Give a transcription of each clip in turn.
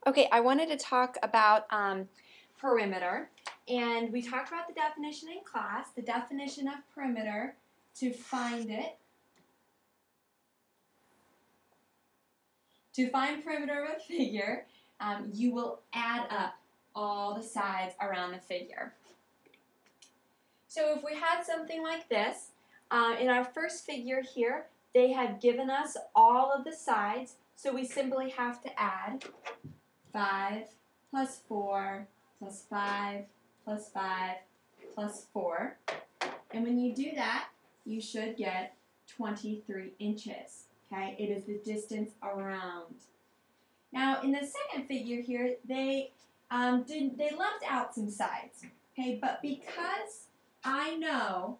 Okay, I wanted to talk about perimeter, and we talked about the definition in class, the definition of perimeter. To find perimeter of a figure, you will add up all the sides around the figure. So if we had something like this, in our first figure here, they have given us all of the sides, so we simply have to add 5 plus 4 plus 5 plus 5 plus 4. And when you do that, you should get 23 inches. Okay, it is the distance around. Now, in the second figure here, they left out some sides. Okay, but because I know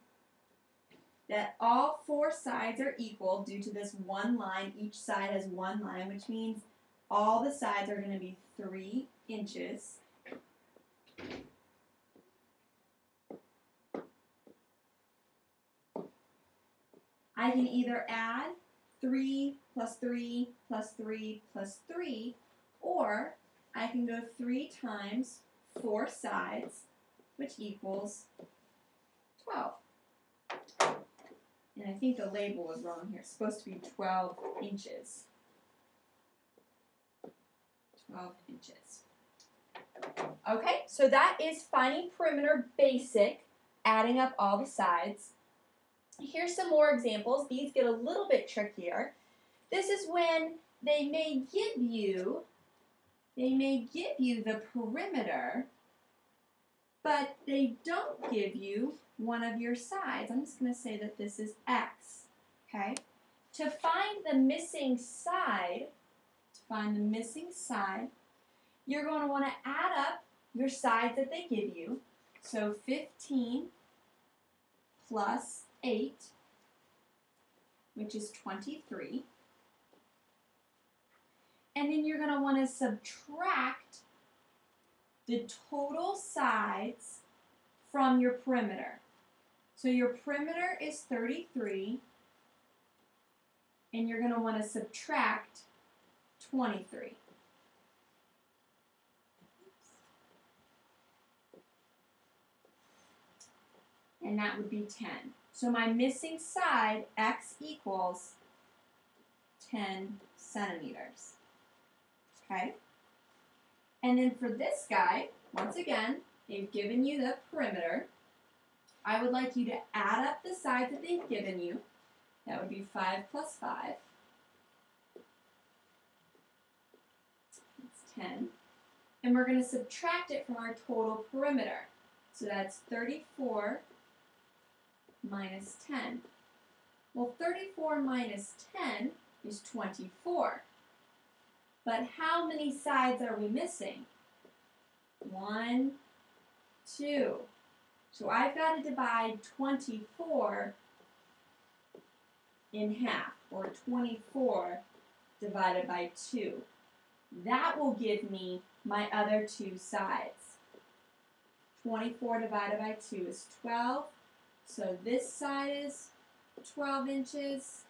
that all 4 sides are equal due to this one line, each side has one line, which means all the sides are going to be 3 inches. I can either add 3 plus 3 plus 3 plus 3, or I can go 3 times 4 sides, which equals 12. And I think the label was wrong here. It's supposed to be 12 inches. 12 inches. Okay, so that is finding perimeter basic, adding up all the sides. Here's some more examples. These get a little bit trickier. This is when they may give you the perimeter, but they don't give you one of your sides. I'm just going to say that this is x. Okay? To find the missing side, you're going to want to add up your sides that they give you. So 15 plus 8, which is 23. And then you're going to want to subtract the total sides from your perimeter. So your perimeter is 33, and you're going to want to subtract 23. And that would be 10. So my missing side, x equals 10 centimeters. Okay? And then for this guy, once again, they've given you the perimeter. I would like you to add up the sides that they've given you. That would be 5 plus 5. That's 10. And we're going to subtract it from our total perimeter. So that's 34 minus 10. Well, 34 minus 10 is 24. But how many sides are we missing? 1, 2. So I've got to divide 24 in half, or 24 divided by 2. That will give me my other 2 sides. 24 divided by 2 is 12. So this side is 12 inches,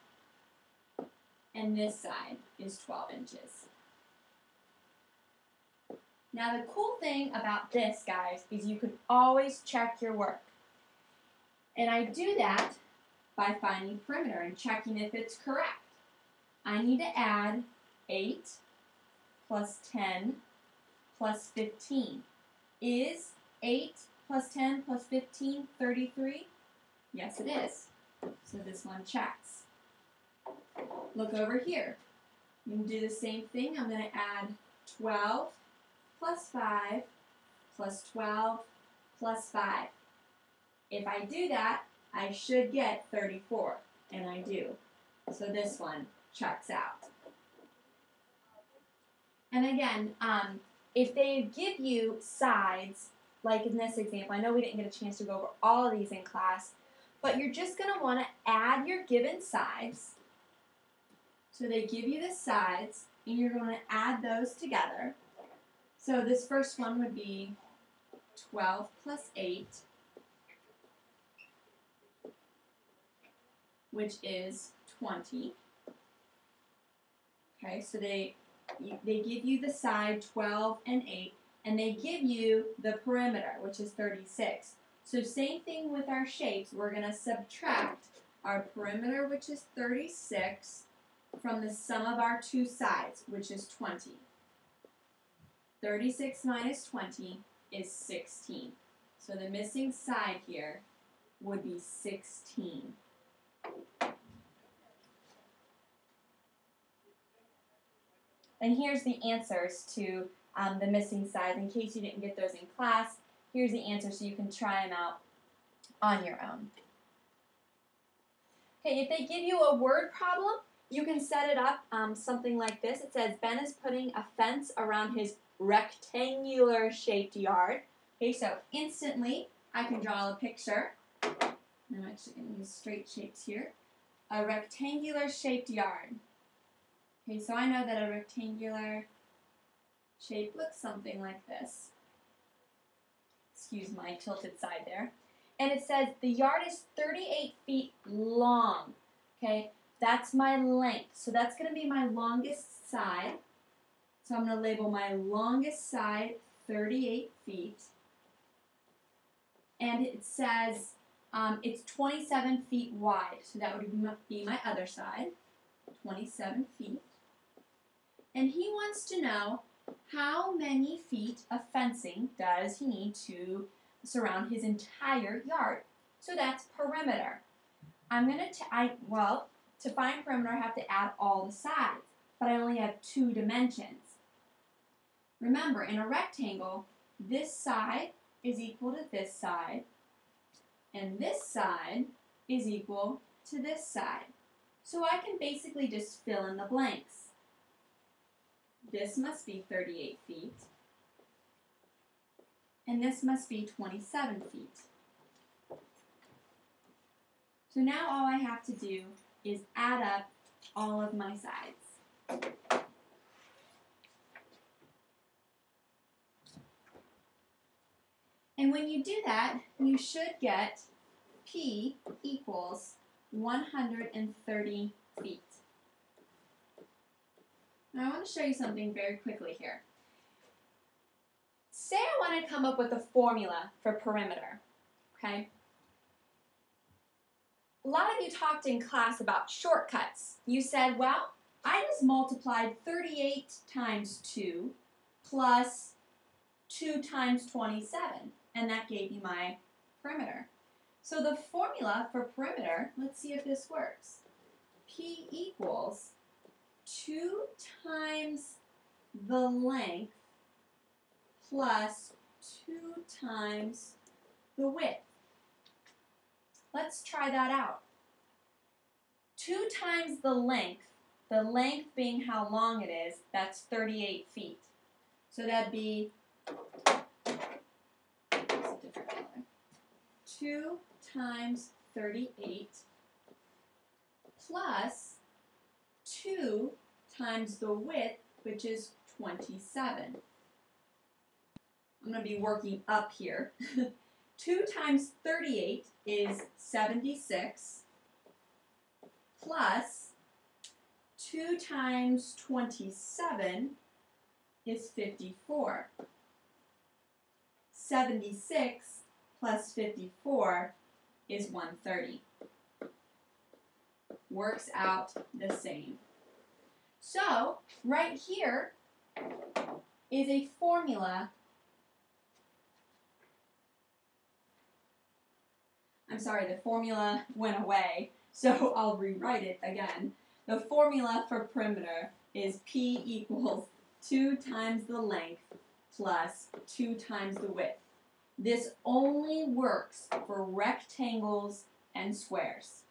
and this side is 12 inches. Now the cool thing about this, guys, is you can always check your work. And I do that by finding perimeter and checking if it's correct. I need to add 8 plus 10 plus 15. Is 8 plus 10 plus 15 33? Yes, it is. So this one checks. Look over here. You can do the same thing. I'm going to add 12 plus 5 plus 12 plus 5. If I do that, I should get 34, and I do. So this one checks out. And again, if they give you sides, like in this example, I know we didn't get a chance to go over all of these in class, but you're just going to want to add your given sides. So they give you the sides, and you're going to add those together. So this first one would be 12 plus 8, which is 20. Okay, so they give you the side 12 and 8, and they give you the perimeter, which is 36. So same thing with our shapes. We're going to subtract our perimeter, which is 36, from the sum of our two sides, which is 20. 36 minus 20 is 16. So the missing side here would be 16. And here's the answers to the missing sides. In case you didn't get those in class, here's the answer so you can try them out on your own. Okay, if they give you a word problem, you can set it up something like this. It says, Ben is putting a fence around his rectangular shaped yard. Okay, so instantly I can draw a picture. I'm actually going to use straight shapes here. A rectangular shaped yard. Okay, so I know that a rectangular shape looks something like this. Excuse my tilted side there. And it says the yard is 38 feet long. Okay, that's my length. So that's going to be my longest side. So I'm going to label my longest side 38 feet. And it says it's 27 feet wide. So that would be my other side, 27 feet. And he wants to know how many feet of fencing does he need to surround his entire yard. So that's perimeter. To find perimeter, I have to add all the sides, but I only have 2 dimensions. Remember, in a rectangle, this side is equal to this side, and this side is equal to this side. So I can basically just fill in the blanks. This must be 38 feet, and this must be 27 feet. So now all I have to do is add up all of my sides. And when you do that, you should get P equals 130 feet. Now I want to show you something very quickly here. Say I want to come up with a formula for perimeter, okay? A lot of you talked in class about shortcuts. You said, well, I just multiplied 38 times 2 plus 2 times 27, and that gave you my perimeter. So the formula for perimeter, let's see if this works. P equals 2 times the length plus 2 times the width. Let's try that out. 2 times the length being how long it is, that's 38 feet. So that'd be, a different color. 2 times 38 plus 2 times the width, which is 27. I'm going to be working up here. 2 times 38 is 76 plus 2 times 27 is 54. 76 plus 54 is 130. Works out the same. So, right here is a formula. I'm sorry, the formula went away, so I'll rewrite it again. The formula for perimeter is P equals 2 times the length plus 2 times the width. This only works for rectangles and squares.